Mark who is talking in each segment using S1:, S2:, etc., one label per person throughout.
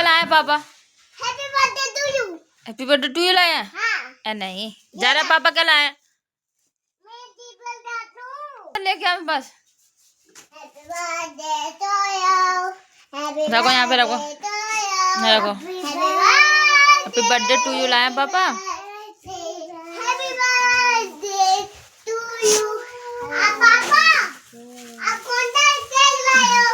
S1: क्या लाए पापा?
S2: Happy birthday to you.
S1: Happy birthday to you लाए हैं?
S2: हाँ।
S1: नहीं जा रहा पापा क्या लाए हैं?
S2: मैं दीपक दादू
S1: लेके आओ बस।
S2: Happy birthday to you. Happy
S1: रखो यहाँ पे रखो। रखो। हैप्पी बर्थडे टू यू लाए हैं पापा।
S2: Happy birthday to you. पापा आप कौन सा केक लाए हो?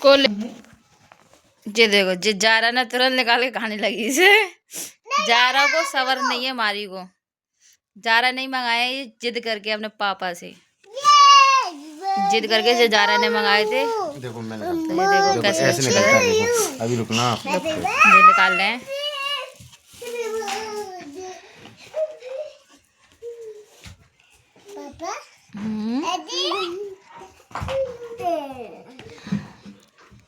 S1: को ये देखो जे जा रहा ना तुरंत निकाल के खाने लगी इसे। जारा को सबर नहीं है मारी को। जारा नहीं मंगाया ये जिद करके अपने पापा से जिद करके जो जारा ने मंगाए थे।
S3: देखो मैंने
S1: देखो कैसे
S3: ऐसे निकलता है। देखो अभी रुकना आप।
S1: ये निकाल रहे हैं।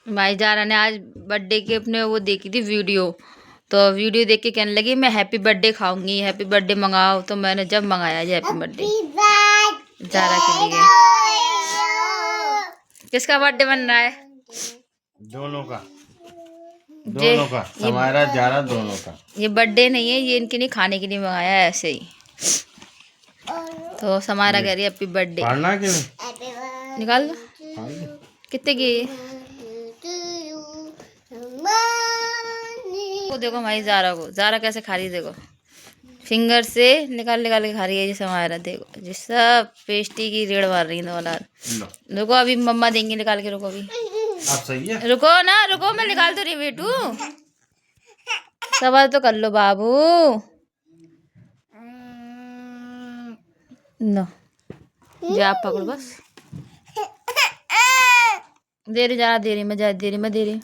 S1: भाई जारा ने आज बर्थडे के अपने वो देखी थी वीडियो, तो वीडियो देख के कहने लगी मैं हैप्पी बर्थडे खाऊंगी, हैप्पी बर्थडे मंगाओ। तो मैंने जब मंगाया ये हैप्पी बर्थडे जारा के लिए। किसका बर्थडे बन रहा है?
S3: दोनों का हमारा जारा दोनों का।
S1: ये बर्थडे नहीं है, ये इनके लिए खाने के लिए मंगाया है ऐसे ही। तो समारा कह रही है हैप्पी बर्थडे। निकाल दो। कितने की? वो देखो भाई जारा को, जारा कैसे खा रही है देखो, फिंगर से निकाल निकाल के खा रही है। जैसे हमारा देखो जिस सब पेस्टी की रेड़ मार रही है दोनों। रुको अभी मम्मा देंगी निकाल के। रुको अभी
S3: आप सही है।
S1: रुको ना, रुको मैं निकाल तो रही बेटू। सवाल तो कर लो बाबू। नो जा आप पकड़ो बस। दे रही जा, दे रही मैं, जा दे रही मैं, दे रही।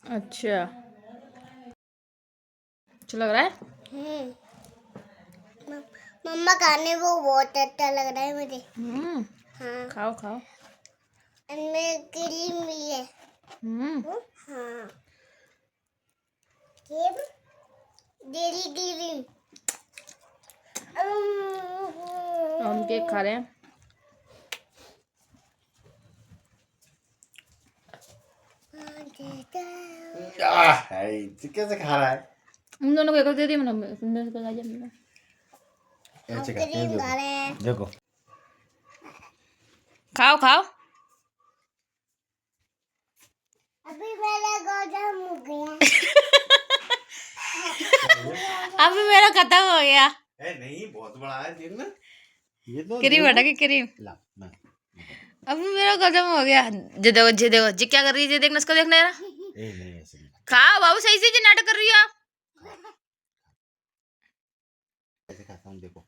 S1: अच्छा अच्छा लग रहा है।
S2: मम्मा खाने वो बहुत अच्छा लग रहा है मुझे। हाँ
S1: खाओ खाओ।
S2: इनमें क्रीम भी है। हाँ डेरी क्रीम।
S1: हम केक खा रहे हैं।
S3: कैसे खा रहा है?
S1: उन दोनों को एक दे दी मैंने।
S3: ऐसे खाते हैं देखो।
S1: खाओ खाओ।
S2: अभी मेरा गोदाम हो गया।
S1: अभी मेरा खत्म हो गया।
S3: नहीं बहुत बड़ा है देखना। ये तो
S1: क्रीम हटा के क्रीम। अभी मेरा खत्म हो गया। जे देखो जे देखो जी क्या कर रही है, जे देखना इसको देखना है ना। खाओ बाबू सही से, जी नाटक कर रही हो आप।
S3: ऐसे खाता हूँ देखो।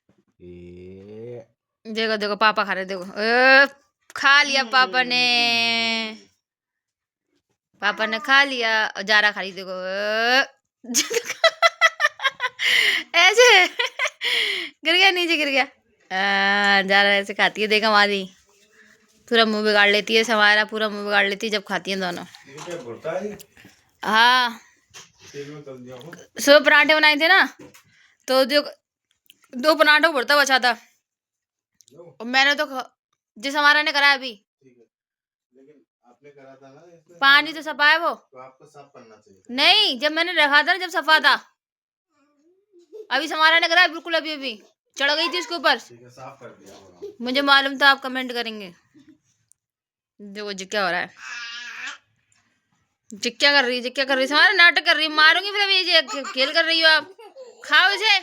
S1: देखो देखो पापा खा रहे देखो। खा लिया पापा ने, पापा ने खा लिया। और जारा खा रही देखो। ऐसे गिर गया, नीचे गिर गया। जारा ऐसे खाती है देखा मारी। पूरा मुंह बिगाड़ लेती है हमारा, पूरा मुंह बिगाड़ लेती है जब खाती है दोनों। हाँ सुबह पराठे बनाए थे ना, तो दो पराठों को भरता बचा था। और मैंने तो जिस हमारा ने करा अभी,
S3: लेकिन आपने करा था ना इसमें
S1: पानी तो सफा है वो।
S3: तो आपको साफ करना चाहिए।
S1: नहीं जब मैंने रखा था ना, जब सफा था। अभी हमारा ने करा बिल्कुल अभी अभी चढ़ गई थी उसके ऊपर।
S3: साफ कर दिया
S1: मुझे मालूम था आप कमेंट करेंगे। देखो जी क्या हो रहा है, जी क्या कर रही है, जी क्या कर रही है। हमारा नाटक कर रही है, मारूंगी फिर अभी। ये खेल कर रही हो आप। खाओ इसे,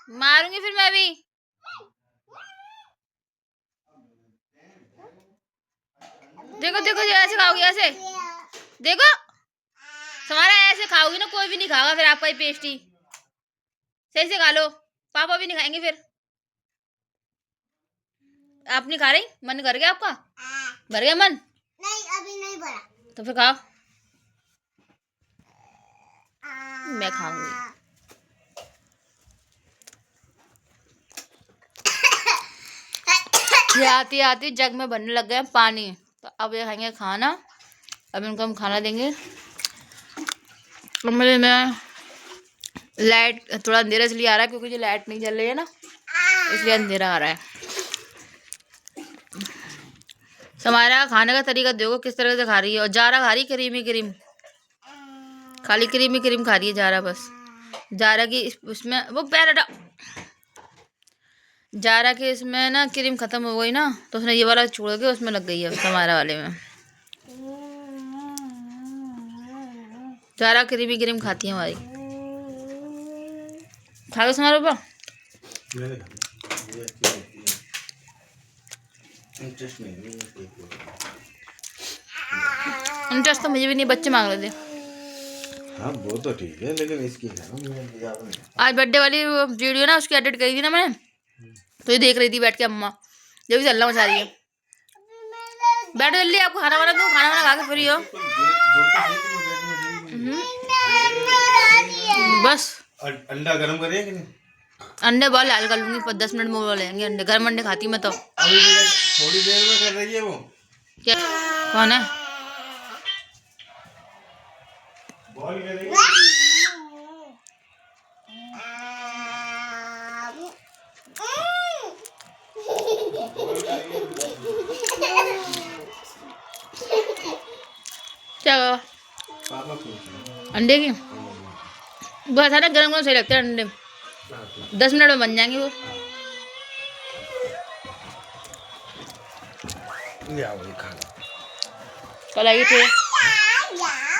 S1: मारूंगी फिर मैं भी। देखो देखो ऐसे खाओगी, ऐसे देखो तुम्हारा ऐसे खाओगी ना, कोई भी नहीं खाएगा फिर आपका ये पेस्टी। सही से खा लो, पापा भी नहीं खाएंगे फिर। आप नहीं खा रही? मन कर गया आपका? भर गया मन?
S2: नहीं अभी नहीं भरा।
S1: तो फिर खाओ। मैं खाऊंगी। ये आती आती जग में बनने लग गया पानी। तो अब ये खाएंगे खाना। अब इनको हम खाना देंगे। अब मेरे में लाइट थोड़ा अंधेरा इसलिए आ रहा है क्योंकि जो लाइट नहीं जल रही है ना, इसलिए अंधेरा आ रहा है। समारा खाने का तरीका देखो किस तरह से खा रही है। और जारा खा रही क्रीमी क्रीम, खाली क्रीमी क्रीम खा रही है जारा। बस जारा की उसमें वो पैर जारा के इसमें ना क्रीम खत्म हो गई ना, तो उसने ये वाला छोड़ के उसमें लग गई है समारा वाले में। जारा क्रीमी क्रीम खाती है हमारी। खा लो समारा पापा। इंटरेस्ट तो मुझे भी नहीं, बच्चे मांग रहे थे।
S3: हाँ वो तो ठीक है, लेकिन इसकी
S1: आज बर्थडे वाली वीडियो ना उसकी एडिट करी थी ना मैंने, तो ये देख रही थी बैठ के अम्मा, ये भी चलना मचा रही है। बैठो जल्दी, आपको खाना वाना दूँ, खाना वाना खा के फ्री हो। बस
S3: अंडा गरम करिए कि नहीं?
S1: अंडे बॉल लाल कर लूंगी, 10 मिनट में बोल लेंगे अंडे। गर्म अंडे खाती मैं तो।
S3: अभी थोड़ी देर में कर रही है वो।
S1: क्या कौन है?
S3: बॉल करेगी।
S1: क्या
S3: पापा पूछ
S1: अंडे की बस है ना, गर्म गर्म सही लगते हैं अंडे। 10 मिनट में बन जाएंगे वो। कल आएगी ट्रे,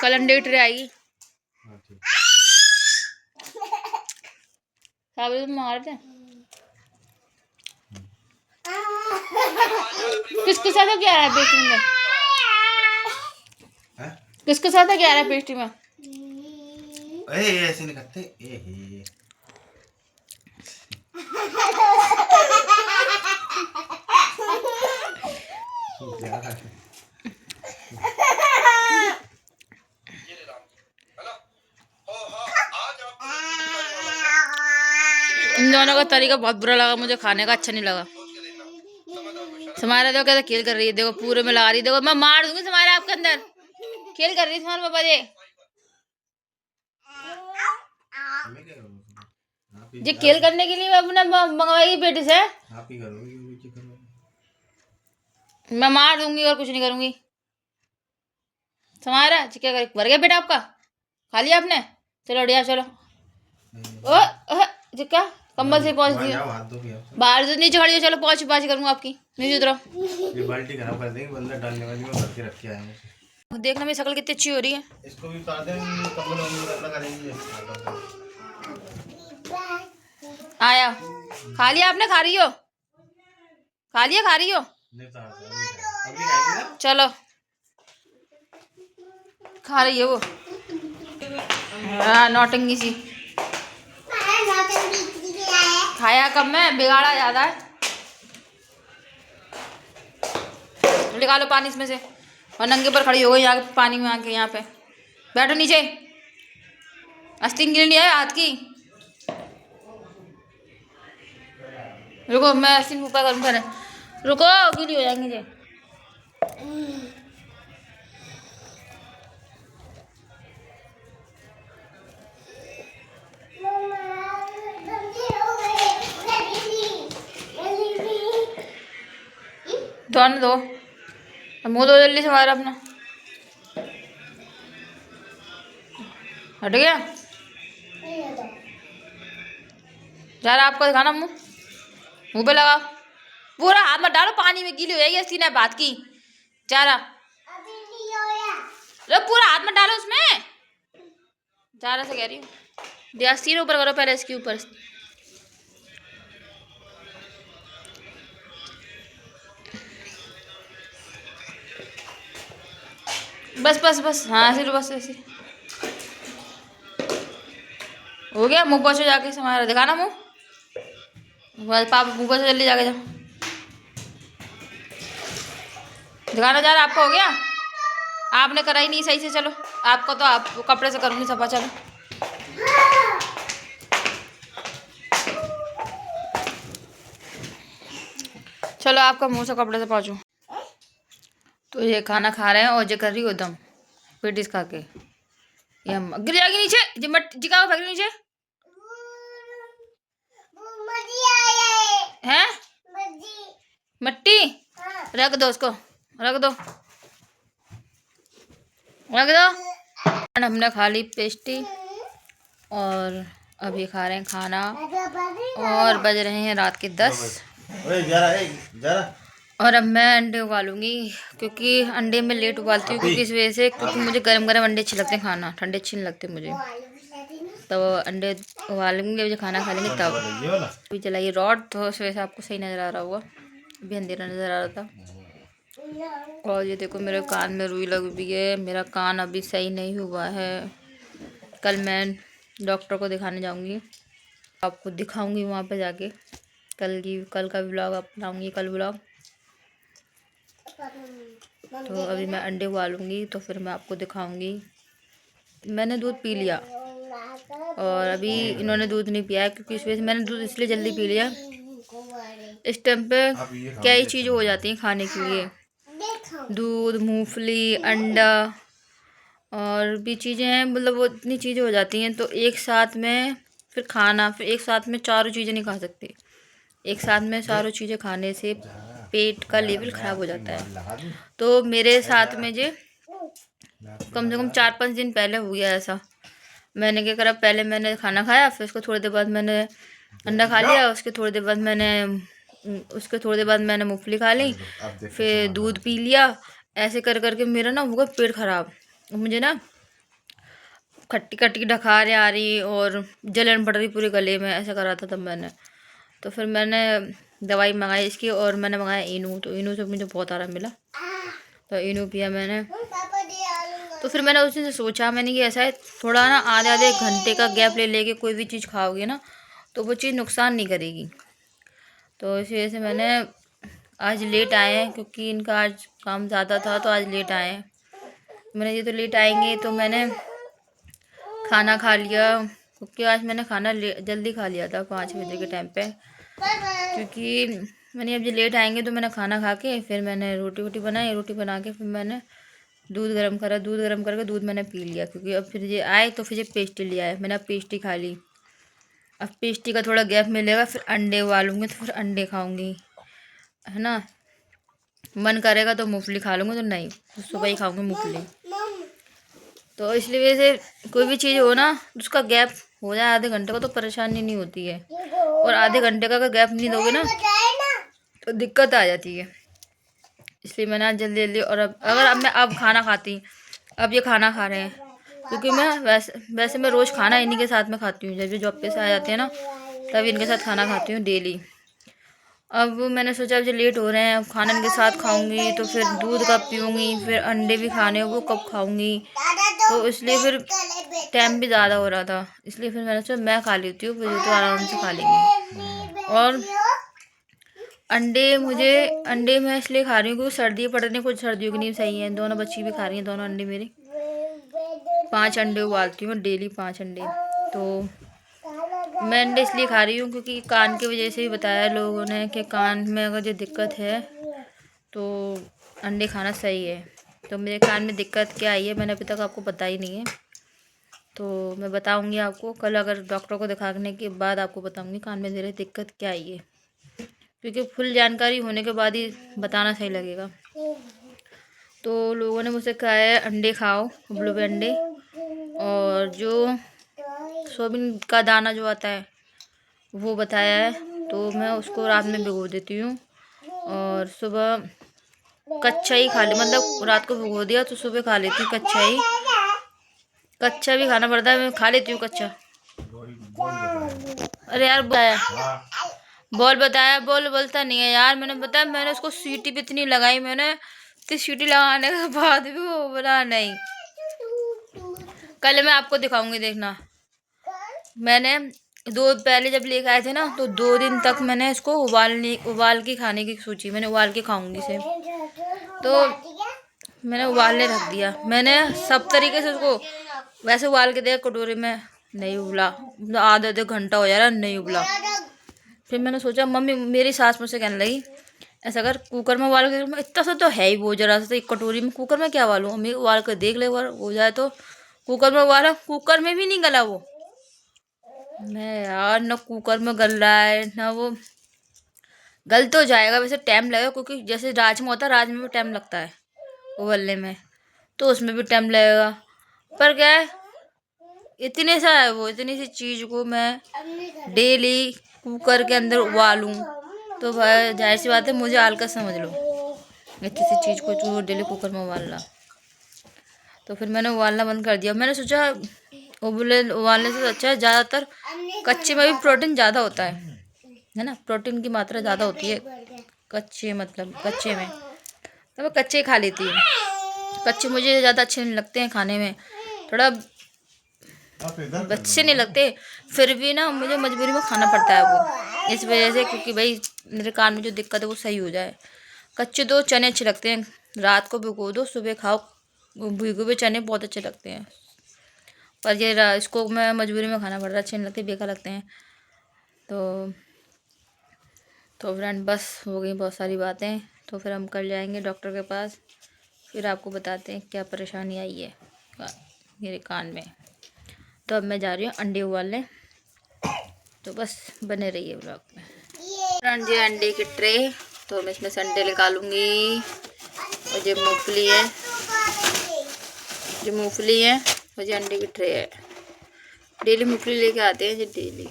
S1: कल अंडे की ट्रे आएगी। साबित तुम मंगा रहे थे? किसके साथ है, क्या आ रहा है पेस्ट्री में? किसके साथ है, क्या आ रहा है पेस्ट्री में?
S3: ऐसे नहीं करते।
S1: इन दोनों का तरीका बहुत बुरा लगा मुझे, खाने का अच्छा नहीं लगा। समारा देखो कैसे खेल कर रही है, देखो पूरे में लगा रही है। देखो मैं मार दूंगी समारा आपके अंदर। खेल कर रही है समारा पापा जी खेल करने के लिए मैं अपने मंगवाई बेटे से।
S3: आप ही करोगे,
S1: मैं मार दूंगी और कुछ नहीं करूंगी। समारा क्या कर भर गया बेटा आपका? खा लिया आपने? चलो बढ़िया, चलो। ओ जिक्का कंबल से पहुंच दिया बाहर, जो नीचे खड़ी हो। चलो पहुंच पाँच करूंगा आपकी, नीचे उतरो।
S3: ये बाल्टी खराब कर देंगे, बंदर डालने वाली में भर के रख के आए हैं।
S1: देखना मेरी शक्ल कितनी अच्छी हो रही है।
S3: इसको भी उतार दें, कंबल वंबल लगा देंगे।
S1: आया खा लिया आपने? खा रही हो? खा लिया, खा रही हो?
S3: नहीं उतार दो, अभी खाएंगे ना।
S1: चलो खा रही है वो। हाँ नौटंकी सी। खाया कब मैं, बिगाड़ा ज्यादा है। निकालो पानी इसमें से। और नंगे पर खड़ी हो गई यहाँ पानी में आके। यहाँ पे बैठो नीचे। आस्तीन गिर नहीं है हाथ की। रुको मैं आस्तीन ऊपर करूँ पहले। रुको गीली हो जाएंगे जे। धोने दो, मुँह धो जल्दी से हमारा अपना। हट गया जा रहा आपको दिखाना। मुँह मुँह पे लगाओ, पूरा हाथ मत डालो, पानी में गीली हो जाएगी सीना बात की। जा रहा पूरा हाथ मत डालो उसमें। जा रहा से कह रही हूँ। दिया सीने ऊपर करो पहले, इसके ऊपर। बस बस बस, हाँ ऐसे बस ऐसे हो गया। मुँह पोछो जाके, हमारा दिखाना मुँह। बस पापा मुँह पोछो जल्दी जाके, जाओ दिखाना। जा रहा आपका हो गया? आपने करा ही नहीं सही से। चलो आपका तो आप कपड़े से करूँगी सफा। चलो चलो आपका मुँह से कपड़े से पहुँचूँ। तो ये खाना खा रहे हैं और ये कर रही हो दम पेटिस खा के। ये गिर जाएगी नीचे जी, मट जिका फेंक नीचे है। मट्टी रख दो उसको, रख दो, रख दो। हमने खा ली पेस्ट्री और अभी खा रहे हैं खाना और बज रहे हैं रात के 10। और अब मैं अंडे उबालूंगी क्योंकि अंडे में लेट उबालती हूँ क्योंकि इस वजह से, क्योंकि मुझे गरम गरम अंडे अच्छे लगते हैं खाना, ठंडे अच्छे नहीं लगते मुझे। तो अंडे उबालूंगी, मुझे खाना खा लेंगे तब। अभी चलाइए रॉड, तो उस वजह से आपको सही नज़र आ रहा होगा, अभी अंधेरा नज़र आ रहा था। और ये देखो मेरे कान में रुई लगी हुई है, मेरा कान अभी सही नहीं हुआ है। कल मैं डॉक्टर को दिखाने जाऊंगी, आपको दिखाऊंगी वहाँ पे जाके। कल का व्लॉग आप बनाऊंगी, कल व्लॉग। तो अभी मैं अंडे उबालूंगी तो फिर मैं आपको दिखाऊंगी। मैंने दूध पी लिया और अभी इन्होंने दूध नहीं पिया है क्योंकि इस वजह से मैंने दूध इसलिए जल्दी पी लिया। इस टाइम पे क्या ही चीज़ हो जाती हैं खाने के लिए, दूध, मूंगफली, अंडा और भी चीज़ें हैं, मतलब वो इतनी चीज़ें हो जाती हैं। तो एक साथ में फिर खाना, फिर एक साथ में चारों चीज़ें नहीं खा सकते। एक साथ में चारों चीज़ें खाने से पेट का लेवल ख़राब हो जाता है। तो मेरे साथ में जो कम से कम 4-5 दिन पहले हो गया ऐसा। मैंने क्या करा, पहले मैंने खाना खाया, फिर उसको थोड़ी देर बाद मैंने अंडा खा लिया, उसके थोड़ी देर बाद मैंने मूंगफली खा ली, फिर दूध पी लिया। ऐसे कर करके मेरा ना होगा पेट ख़राब, मुझे ना खट्टी खट्टी डकारें आ रही और जलन पड़ रही पूरे गले में, ऐसा करा था तब मैंने। तो फिर मैंने दवाई मंगाई इसकी और मैंने मंगाया इनू, तो इनू से मुझे बहुत आराम मिला, तो इनू पिया मैंने। तो फिर मैंने उस दिन से सोचा, मैंने कि ऐसा है थोड़ा ना आधे घंटे का गैप ले लेके कोई भी चीज़ खाओगे ना तो वो चीज़ नुकसान नहीं करेगी। तो इस वजह से मैंने आज लेट आए हैं क्योंकि इनका आज काम ज़्यादा था, तो आज लेट आए हैं। मैंने ये तो लेट आएंगे तो मैंने खाना खा लिया क्योंकि आज मैंने खाना जल्दी खा लिया था 5 बजे के टाइम पे, क्योंकि मैंने अब जो लेट आएंगे तो मैंने खाना खा के फिर मैंने रोटी बनाई, रोटी बना के फिर मैंने दूध गर्म करा, दूध गर्म करके दूध मैंने पी लिया क्योंकि अब फिर ये आए तो फिर ये पेस्ट्री ले आए, मैंने अब पेस्ट्री खा ली। अब पेस्ट्री का थोड़ा गैप मिलेगा, फिर अंडे उबालूंगी तो फिर अंडे खाऊंगी, है ना। मन करेगा तो मूंगफली खा लूँगी, तो नहीं तो सुबह ही खाऊंगी मूंगफली। तो इसलिए वजह से कोई भी चीज़ हो ना उसका गैप हो जाए आधे घंटे का तो परेशानी नहीं होती है, और आधे घंटे का अगर गैप नहीं दोगे ना तो दिक्कत आ जाती है। इसलिए मैंने आज जल्दी जल्दी, और अब मैं खाना खाती, अब ये खाना खा रहे हैं क्योंकि मैं वैसे मैं रोज़ खाना इन्हीं के साथ में खाती हूँ, जब ये जॉब पे से आ जाते हैं ना तब इनके साथ खाना खाती हूँ डेली। अब मैंने सोचा अब जो लेट हो रहे हैं अब खाना इनके साथ खाऊंगी तो फिर दूध कब पीऊँगी, फिर अंडे भी खाने वो कब खाऊंगी, तो इसलिए फिर टाइम भी ज़्यादा हो रहा था, इसलिए फिर मैंने सोचा मैं खा लेती हूँ, फिर ये तो आराम से खा लेंगे। और अंडे मैं इसलिए खा रही हूँ क्योंकि सर्दी पड़ रही है, कुछ सर्दियों की नहीं सही है। दोनों बच्ची भी खा रही हैं, दोनों अंडे मेरे 5 अंडे उबालती हूँ डेली, 5 अंडे। तो मैं अंडे इसलिए खा रही हूँ क्योंकि कान की वजह से भी बताया लोगों ने कि कान में अगर जो दिक्कत है तो अंडे खाना सही है। तो मेरे कान में दिक्कत क्या आई है मैंने अभी तक आपको पता ही नहीं है, तो मैं बताऊंगी आपको कल, अगर डॉक्टर को दिखाने के बाद आपको बताऊंगी कान में मेरे दिक्कत क्या आई है, क्योंकि फुल जानकारी होने के बाद ही बताना सही लगेगा। तो लोगों ने मुझसे कहा है अंडे खाओ, उबले हुए अंडे, और जो सोयाबीन का दाना जो आता है वो बताया है, तो मैं उसको रात में भिगो देती हूँ और सुबह कच्चा ही खा ले, मतलब रात को भिगो दिया तो सुबह खा लेती हूँ कच्चा ही। कच्चा भी खाना पड़ता है, मैं खा लेती हूँ कच्चा। अरे यार बताया बोलता नहीं है यार। मैंने बताया, मैंने उसको सीटी भी इतनी लगाई, मैंने कि सीटी लगाने के बाद भी वो बोला नहीं। कल मैं आपको दिखाऊंगी, देखना। मैंने पहले जब लेकर आए थे ना तो 2 दिन तक मैंने इसको उबाल के खाने की सोची, मैंने उबाल के खाऊंगी इसे, तो मैंने उबालने रख दिया। मैंने सब तरीके से उसको वैसे उबाल के दिया कटोरी में, नहीं उबला, आधा घंटा हो जा रहा नहीं उबला। फिर मैंने सोचा, मम्मी मेरी सास मुझसे कहने लगी ऐसा अगर कुकर में उबाल के, इतना सा तो है ही वो, जरा सा तो एक कटोरी में, कुकर में क्या उबालूँ, मम्मी उबाल कर देख ले हो जाए तो। कुकर में उबाला, कुकर में भी नहीं गला वो। मैं यार, ना कुकर में गल रहा है ना वो गल तो जाएगा, वैसे टाइम लगेगा क्योंकि जैसे राजमा होता है, राजमा में टाइम लगता है उबलने में, तो उसमें भी टाइम लगेगा। पर क्या है, इतने सा है वो, इतनी सी चीज़ को मैं डेली कुकर के अंदर उबालूं तो भाई जाहिर सी बात है मुझे आलकस समझ लो, इतनी सी चीज़ को जो डेली कुकर में उबालना। तो फिर मैंने उबालना बंद कर दिया। मैंने सोचा उबालने से अच्छा है, ज़्यादातर कच्चे में भी प्रोटीन ज़्यादा होता है ना, प्रोटीन की मात्रा ज़्यादा होती है कच्चे, मतलब कच्चे में, तो मैं कच्चे ही खा लेती हूँ। कच्चे मुझे ज़्यादा अच्छे नहीं लगते हैं खाने में, थोड़ा अच्छे नहीं लगते, फिर भी ना मुझे मजबूरी में खाना पड़ता है वो, इस वजह से, क्योंकि भाई मेरे कान में जो दिक्कत है वो सही हो जाए। कच्चे तो चने अच्छे लगते हैं, रात को भिगो दो सुबह खाओ, भिगो हुए चने बहुत अच्छे लगते हैं। पर ये इसको मैं मजबूरी में खाना पड़ रहा है, अच्छे नहीं लगते, बेकार लगते हैं। तो फ्रेंड बस हो गई बहुत सारी बातें, तो फिर हम कल जाएंगे डॉक्टर के पास, फिर आपको बताते हैं क्या परेशानी आई है मेरे कान में। तो अब मैं जा रही हूँ अंडे उबालने, तो बस बने रहिए ब्लॉग में। फ्रेंड ये अंडे की ट्रे, तो मैं इसमें से अंडे निकालूंगी, और ये मूंगफली है, जो मूंगफली है, और ये अंडे की ट्रे है। डेली मूंगफली लेके आते हैं जी डेली,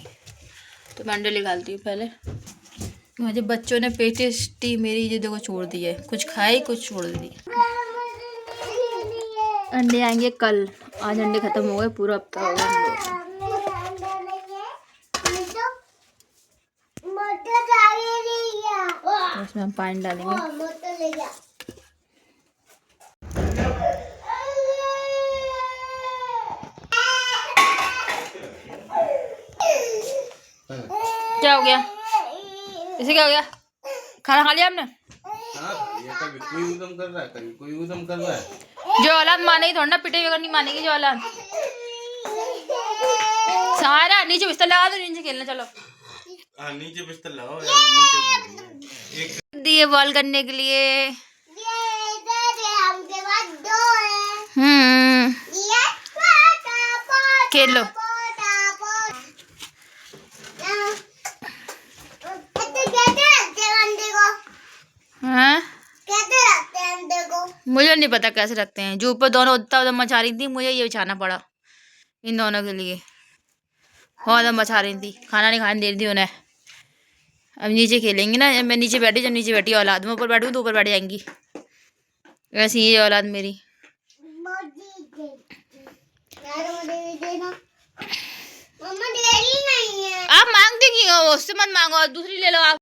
S1: तो मैं अंडे निकालती हूँ पहले। मुझे बच्चों ने पेटिस्टी मेरी ये देखो छोड़ दी है, कुछ खाई कुछ छोड़ दी। अंडे आएंगे कल, आज अंडे खत्म हो गए, पूरा हफ्ता हो गया। तो इसमें हम पानी डालेंगे। क्या हो गया इसे, क्या हो गया? खाना खा लिया आपने?
S3: ये कभी कोई उदम कर रहा है, कभी कोई उदम कर रहा है।
S1: जो औलाद मानेगी थोड़ा ना, पिटे बगैर नहीं मानेगी जो औलाद। सारा नीचे बिस्तर लगा दो, नीचे खेलने चलो।
S3: हाँ नीचे बिस्तर लगाओ यार, नीचे एक
S1: दिए बॉल करने के लिए।
S2: हमके पास 2 है। ये
S1: खेल लो। हाँ
S2: कैसे रखते हैं अंडे को?
S1: मुझे नहीं पता कैसे रखते हैं, जो ऊपर दोनों उतना उधर मचा रही थी, मुझे ये बिछाना पड़ा इन दोनों के लिए। और उधर मचा रही थी, खाना नहीं खाने दे रही थी उन्हें। अब नीचे खेलेंगी ना, मैं नीचे बैठी, जब नीचे बैठी औलाद, मैं ऊपर बैठूँ तो ऊपर बैठ जाएंगी। ऐसी ही है औलाद मेरी।
S2: मम्मा डेली नहीं है।
S1: आप मांगते क्यों हो? उससे मत मांगो, दूसरी ले लो आप।